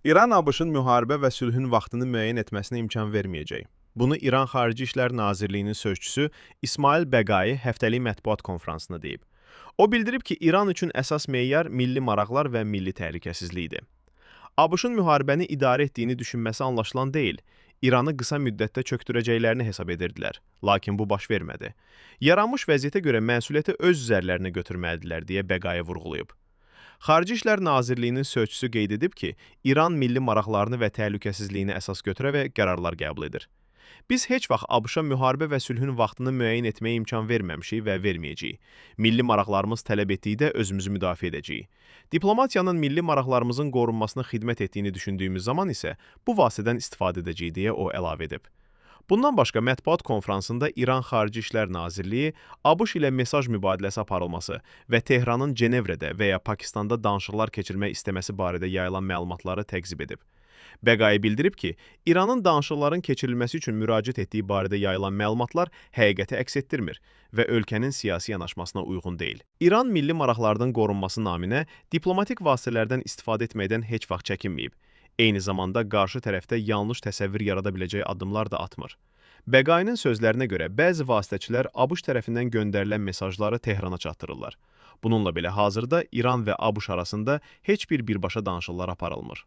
İran ABŞ-ın müharibə və sülhün vaxtını müəyyən etməsinə imkan verməyəcək. Bunu İran Xarici İşlər Nazirliyinin sözçüsü İsmail Bəqai həftəlik mətbuat konfransında deyib. O bildirib ki, İran üçün əsas meyar milli maraqlar və milli təhlükəsizlikdir. ABŞ-ın müharibəni idarə etdiyini düşünməsi anlaşılan deyil. İranı qısa müddətdə çökdürəcəklərini hesab edirdilər. Lakin bu baş vermədi. Yaranmış vəziyyətə görə məsuliyyəti öz üzərlərinə götürməlidirlər deyə Bəqai vurğulayıb. Xarici İşlər Nazirliyinin sözçüsü qeyd edib ki, İran milli maraqlarını və təhlükəsizliyini əsas götürərək qərarlar qəbul edir. Biz heç vaxt ABŞ-a müharibə və sülhün vaxtını müəyyən etməyə imkan verməmişik və verməyəcəyik. Milli maraqlarımız tələb etdikdə özümüzü müdafiə edəcəyik. Diplomatiyanın milli maraqlarımızın qorunmasına xidmət etdiyini düşündüyümüz zaman isə bu vasitədən istifadə edəcəyik deyə o əlavə edib. Bundan başqa mətbuat konfransında İran Xarici İşlər Nazirliyi ABŞ ilə mesaj mübadiləsi aparılması və Tehranın Cenevrədə və ya Pakistanda danışıqlar keçirmək istəməsi barədə yayılan məlumatları təqzib edib. Bəqai bildirib ki, İranın danışıqların keçirilməsi üçün müraciət etdiyi barədə yayılan məlumatlar həqiqəti əks etdirmir və ölkənin siyasi yanaşmasına uyğun deyil. İran milli maraqlarının qorunması naminə diplomatik vasitələrdən istifadə etməkdən heç vaxt çəkinməyib. Eyni zamanda qarşı tərəfdə yanlış təsəvvür yarada biləcək addımlar da atmır. Bəqainin sözlərinə görə bəzi vasitəçilər ABŞ tərəfindən göndərilən mesajları Tehrana çatdırırlar. Bununla belə hazırda İran və ABŞ arasında heç bir birbaşa danışıqlar aparılmır.